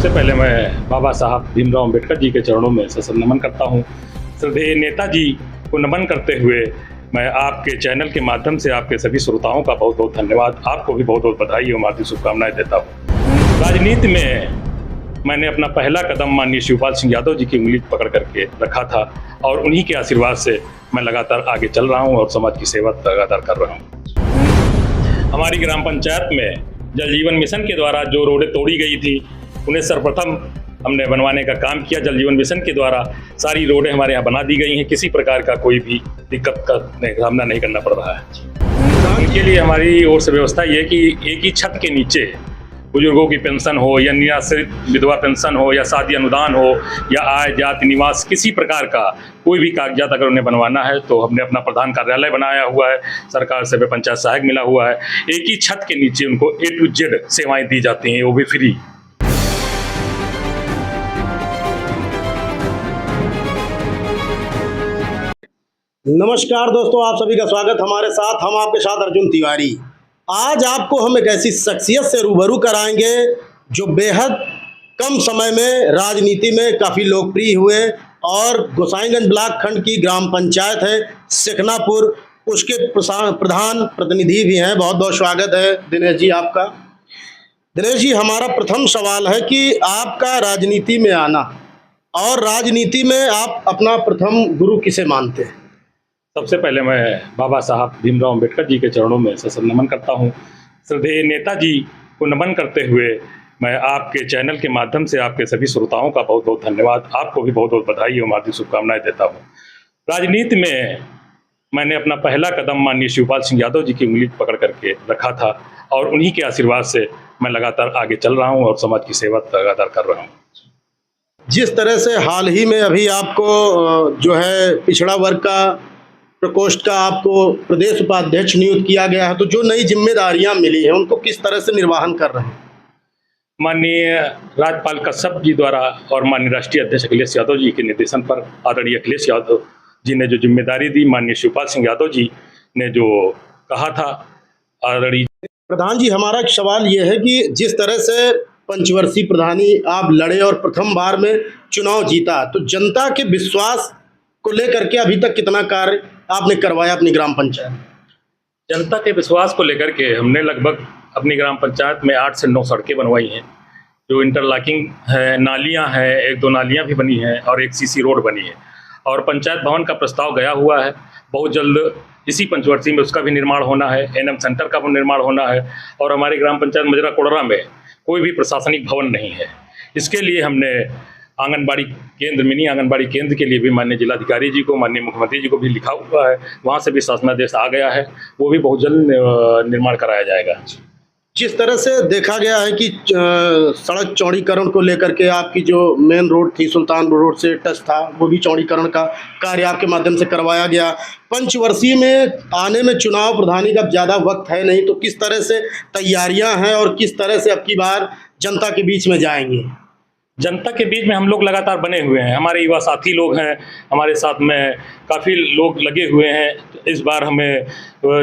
सबसे पहले मैं बाबा साहब भीमराव अम्बेडकर जी के चरणों में सशक्त नमन करता हूँ। श्रद्धेय नेताजी को नमन करते हुए मैं आपके चैनल के माध्यम से आपके सभी श्रोताओं का बहुत बहुत धन्यवाद, आपको भी बहुत बहुत बधाई और हार्दिक शुभकामनाएं देता हूँ। राजनीति में मैंने अपना पहला कदम माननीय शिवपाल सिंह यादव जी की उंगली पकड़ करके रखा था और उन्हीं के आशीर्वाद से मैं लगातार आगे चल रहा हूँ और समाज की सेवा लगातार कर रहा हूँ। हमारी ग्राम पंचायत में जल जीवन मिशन के द्वारा जो रोडें तोड़ी गई थी उन्हें सर्वप्रथम हमने बनवाने का काम किया। जल जीवन मिशन के द्वारा सारी रोडें हमारे यहाँ बना दी गई हैं, किसी प्रकार का कोई भी दिक्कत का सामना नहीं करना पड़ रहा है। उनके लिए हमारी ओर से व्यवस्था ये है कि एक ही छत के नीचे बुजुर्गों की पेंशन हो या निराश्रित विधवा पेंशन हो या शादी अनुदान हो या आय जाति निवास किसी प्रकार का कोई भी कागजात अगर उन्हें बनवाना है तो हमने अपना प्रधान कार्यालय बनाया हुआ है, सरकार से पंचायत सहायक मिला हुआ है। एक ही छत के नीचे उनको A to Z सेवाएं दी जाती हैं, वो भी फ्री। नमस्कार दोस्तों, आप सभी का स्वागत। हमारे साथ हम आपके साथ अर्जुन तिवारी। आज आपको हम एक ऐसी शख्सियत से रूबरू कराएंगे जो बेहद कम समय में राजनीति में काफ़ी लोकप्रिय हुए और गोसाईगंज ब्लॉक खंड की ग्राम पंचायत है सेखनापुर, उसके प्रधान प्रतिनिधि भी हैं। बहुत बहुत स्वागत है दिनेश जी आपका। दिनेश जी, हमारा प्रथम सवाल है कि आपका राजनीति में आना और राजनीति में आप अपना प्रथम गुरु किसे मानते हैं? सबसे पहले मैं बाबा साहब भीमराव अम्बेडकर जी के चरणों में सशक्त नमन करता हूँ। श्रद्धेय नेताजी को नमन करते हुए मैं आपके चैनल के माध्यम से आपके सभी श्रोताओं का बहुत बहुत धन्यवाद, आपको भी बहुत बहुत बधाई और हार्दिक शुभकामनाएं देता हूँ। राजनीति में मैंने अपना पहला कदम माननीय शिवपाल सिंह यादव जी की उंगली पकड़ करके रखा था और उन्हीं के आशीर्वाद से मैं लगातार आगे चल रहा हूँ और समाज की सेवा लगातार कर रहा हूँ। जिस तरह से हाल ही में अभी आपको जो है पिछड़ा वर्ग का प्रकोष्ठ का आपको प्रदेश उपाध्यक्ष नियुक्त किया गया है, तो जो नई जिम्मेदारियां मिली हैं उनको किस तरह से निर्वहन कर रहे हैं? माननीय राज्यपाल कश्यप जी द्वारा और माननीय राष्ट्रीय अध्यक्ष अखिलेश यादव जी के निर्देशन पर आदरणीय अखिलेश यादव जी ने जो जिम्मेदारी दी, माननीय शिवपाल सिंह यादव जी ने जो कहा था आदरणीय प्रधान जी, हमारा एक सवाल ये है कि जिस तरह से पंचवर्षीय प्रधानी आप लड़े और प्रथम बार में चुनाव जीता, तो जनता के विश्वास को लेकर के अभी तक कितना कार्य आपने करवाया अपनी ग्राम पंचायत? जनता के विश्वास को लेकर के हमने लगभग अपनी ग्राम पंचायत में 8 से 9 सड़कें बनवाई हैं, जो इंटरलॉकिंग है, नालियां हैं, 1-2 नालियां भी बनी हैं और एक सीसी रोड बनी है और पंचायत भवन का प्रस्ताव गया हुआ है। बहुत जल्द इसी पंचवर्षीय में उसका भी निर्माण होना है, NM सेंटर का भी निर्माण होना है और हमारी ग्राम पंचायत मजरा कोडरा में कोई भी प्रशासनिक भवन नहीं है। इसके लिए हमने आंगनबाड़ी केंद्र, मिनी आंगनबाड़ी केंद्र के लिए भी माननीय जिलाधिकारी जी को, माननीय मुख्यमंत्री जी को भी लिखा हुआ है, वहाँ से भी शासनादेश आ गया है, वो भी बहुत जल्द निर्माण कराया जाएगा। जिस तरह से देखा गया है कि सड़क चौड़ीकरण को लेकर के आपकी जो मेन रोड थी सुल्तानपुर रोड से टच था, वो भी चौड़ीकरण का कार्य आपके माध्यम से करवाया गया। पंचवर्षीय में आने में चुनाव प्रधानी का ज़्यादा वक्त है नहीं, तो किस तरह से तैयारियां हैं और किस तरह से अब की बार जनता के बीच में जाएंगे? जनता के बीच में हम लोग लगातार बने हुए हैं, हमारे युवा साथी लोग हैं, हमारे साथ में काफ़ी लोग लगे हुए हैं। इस बार हमें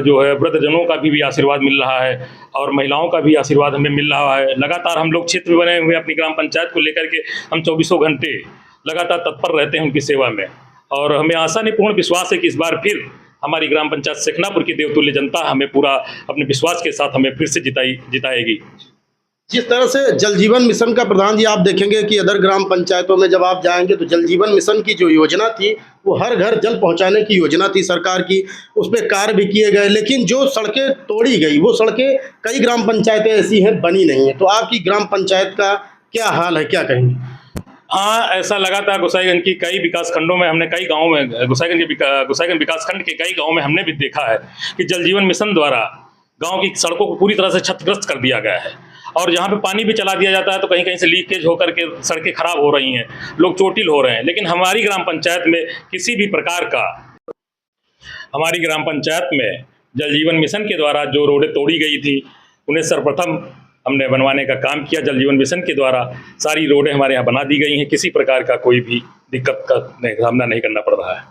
जो है वृद्धजनों का भी आशीर्वाद मिल रहा है और महिलाओं का भी आशीर्वाद हमें मिल रहा है। लगातार हम लोग क्षेत्र में बने हुए हैं, अपनी ग्राम पंचायत को लेकर के हम 24 घंटे लगातार तत्पर रहते हैं उनकी सेवा में और हमें आशा नहीं पूर्ण विश्वास है कि इस बार फिर हमारी ग्राम पंचायत सेखनापुर की देवतुल्य जनता हमें पूरा अपने विश्वास के साथ हमें फिर से जिताएगी। जिस तरह से जल जीवन मिशन का प्रधान जी आप देखेंगे कि अदर ग्राम पंचायतों में जब आप जाएंगे तो जल जीवन मिशन की जो योजना थी वो हर घर जल पहुंचाने की योजना थी सरकार की, उस पर कार्य भी किए गए, लेकिन जो सड़कें तोड़ी गई वो सड़कें कई ग्राम पंचायतें ऐसी हैं बनी नहीं है। तो आपकी ग्राम पंचायत का क्या हाल है, क्या कहेंगे? हाँ, ऐसा लगातार गोसाईगंज की कई विकास खंडों में हमने कई गाँव में गोसाईगंज विकास खंड के कई गाँव में हमने भी देखा है कि जल जीवन मिशन द्वारा गाँव की सड़कों को पूरी तरह से क्षतिग्रस्त कर दिया गया है और जहाँ पे पानी भी चला दिया जाता है तो कहीं कहीं से लीकेज होकर के सड़कें खराब हो रही हैं, लोग चोटिल हो रहे हैं। लेकिन हमारी ग्राम पंचायत में किसी भी प्रकार का, हमारी ग्राम पंचायत में जल जीवन मिशन के द्वारा जो रोडें तोड़ी गई थी उन्हें सर्वप्रथम हमने बनवाने का काम किया। जल जीवन मिशन के द्वारा सारी रोडें हमारे यहाँ बना दी गई हैं, किसी प्रकार का कोई भी दिक्कत का सामना नहीं करना पड़ रहा है।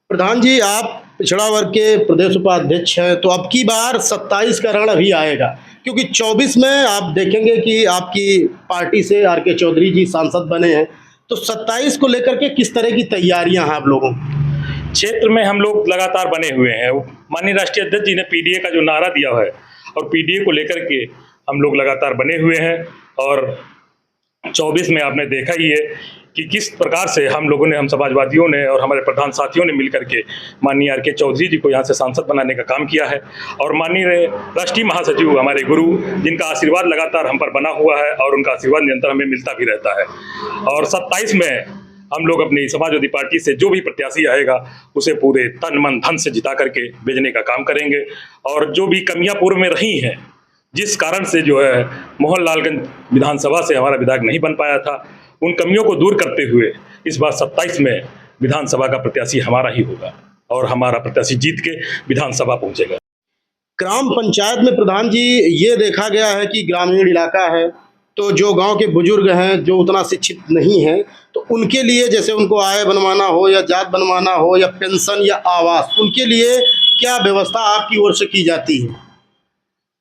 प्रधान जी, आप पिछड़ा वर्ग के प्रदेश उपाध्यक्ष हैं, तो अब की बार 27 का रण अभी आएगा, क्योंकि 24 में आप देखेंगे कि आपकी पार्टी से आर के चौधरी जी सांसद बने हैं, तो 27 को लेकर के किस तरह की तैयारियां हैं आप लोगों की? क्षेत्र में हम लोग लगातार बने हुए हैं। माननीय राष्ट्रीय अध्यक्ष जी ने पीडीए का जो नारा दिया है और पीडीए को लेकर के हम लोग लगातार बने हुए हैं। और 24 में आपने देखा ही है कि किस प्रकार से हम लोगों ने, हम समाजवादियों ने और हमारे प्रधान साथियों ने मिलकर के माननीय आर के चौधरी जी को यहाँ से सांसद बनाने का काम किया है। और माननीय राष्ट्रीय महासचिव हमारे गुरु, जिनका आशीर्वाद लगातार हम पर बना हुआ है और उनका आशीर्वाद निरंतर हमें मिलता भी रहता है। और 27 में हम लोग अपनी समाजवादी पार्टी से जो भी प्रत्याशी आएगा उसे पूरे तन मन धन से जिता करके भेजने का काम करेंगे। और जो भी कमियां पूर्व में रही हैं, जिस कारण से जो है मोहनलालगंज विधानसभा से हमारा विधायक नहीं बन पाया था, उन कमियों को दूर करते हुए इस बार 27 में विधानसभा का प्रत्याशी हमारा ही होगा और हमारा प्रत्याशी जीत के विधानसभा पहुंचेगा। ग्राम पंचायत में प्रधान जी ये देखा गया है कि ग्रामीण इलाका है, तो जो गांव के बुजुर्ग हैं जो उतना शिक्षित नहीं हैं, तो उनके लिए जैसे उनको आय बनवाना हो या जात बनवाना हो या पेंशन या आवास, उनके लिए क्या व्यवस्था आपकी ओर से की जाती है?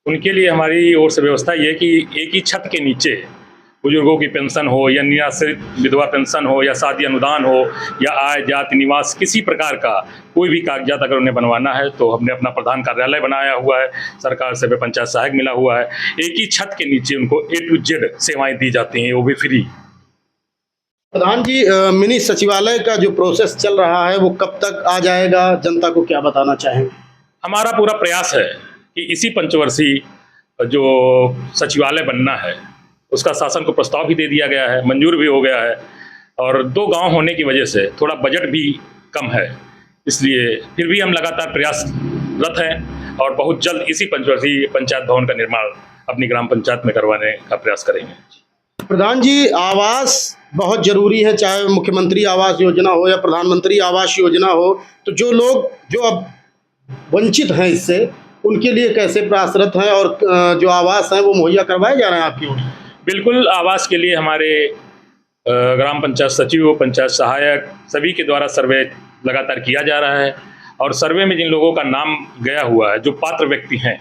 उनके लिए हमारी ओर से व्यवस्था ये है कि एक ही छत के नीचे बुजुर्गों की पेंशन हो या निराश्रित विधवा पेंशन हो या शादी अनुदान हो या आय जाति निवास, किसी प्रकार का कोई भी कागजात अगर उन्हें बनवाना है तो हमने अपना प्रधान कार्यालय बनाया हुआ है, सरकार से पंचायत सहायक मिला हुआ है। एक ही छत के नीचे उनको A to Z सेवाएं दी जाती हैं, वो भी फ्री। प्रधान जी, मिनी सचिवालय का जो प्रोसेस चल रहा है वो कब तक आ जाएगा, जनता को क्या बताना चाहेंगे? हमारा पूरा प्रयास है कि इसी पंचवर्षीय जो सचिवालय बनना है उसका शासन को प्रस्ताव भी दे दिया गया है, मंजूर भी हो गया है। और 2 गांव होने की वजह से थोड़ा बजट भी कम है, इसलिए फिर भी हम लगातार प्रयासरत हैं और बहुत जल्द इसी पंचवर्षीय पंचायत भवन का निर्माण अपनी ग्राम पंचायत में करवाने का प्रयास करेंगे। प्रधान जी, आवास बहुत जरूरी है, चाहे मुख्यमंत्री आवास योजना हो या प्रधानमंत्री आवास योजना हो, तो जो लोग जो अब वंचित हैं इससे, उनके लिए कैसे प्रयासरत हैं और जो आवास हैं वो मुहैया करवाए जा रहे हैं आपकी ओर? बिल्कुल, आवास के लिए हमारे ग्राम पंचायत सचिव, पंचायत सहायक सभी के द्वारा सर्वे लगातार किया जा रहा है। और सर्वे में जिन लोगों का नाम गया हुआ है, जो पात्र व्यक्ति हैं,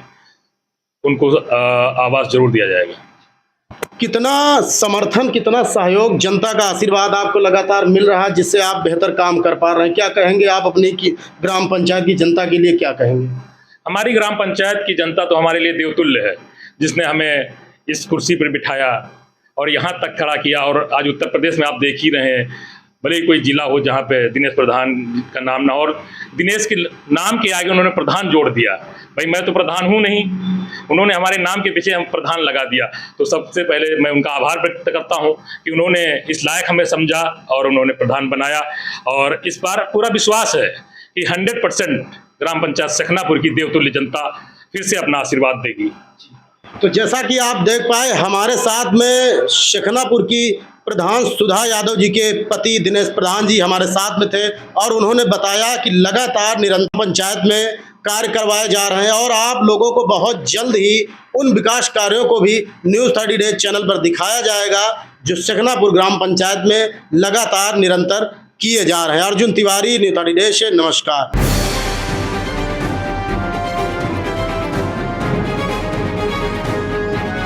उनको आवास जरूर दिया जाएगा। कितना समर्थन, कितना सहयोग, जनता का आशीर्वाद आपको लगातार मिल रहा है जिससे आप बेहतर काम कर पा रहे हैं? क्या कहेंगे आप अपनी की ग्राम पंचायत की जनता के लिए, क्या कहेंगे? हमारी ग्राम पंचायत की जनता तो हमारे लिए देवतुल्य है, जिसने हमें इस कुर्सी पर बिठाया और यहाँ तक खड़ा किया। और आज उत्तर प्रदेश में आप देख ही रहे हैं, भले ही कोई जिला हो जहाँ पे दिनेश प्रधान का नाम ना, और दिनेश के नाम के आगे उन्होंने प्रधान जोड़ दिया। भाई मैं तो प्रधान हूँ नहीं, उन्होंने हमारे नाम के पीछे हम प्रधान लगा दिया। तो सबसे पहले मैं उनका आभार व्यक्त करता हूँ कि उन्होंने इस लायक हमें समझा और उन्होंने प्रधान बनाया। और इस बार पूरा विश्वास है कि 100% ग्राम पंचायत सखनापुर की देवतुल्य जनता फिर से अपना आशीर्वाद देगी। तो जैसा कि आप देख पाए, हमारे साथ में सखनापुर की प्रधान सुधा यादव जी के पति दिनेश प्रधान जी हमारे साथ में थे और उन्होंने बताया कि लगातार निरंतर पंचायत में कार्य करवाए जा रहे हैं और आप लोगों को बहुत जल्द ही उन विकास कार्यों को भी न्यूज़ 30 डेज चैनल पर दिखाया जाएगा जो सखनापुर ग्राम पंचायत में लगातार निरंतर किए जा रहे हैं। अर्जुन तिवारी, न्यूज़ 30 डेज से नमस्कार।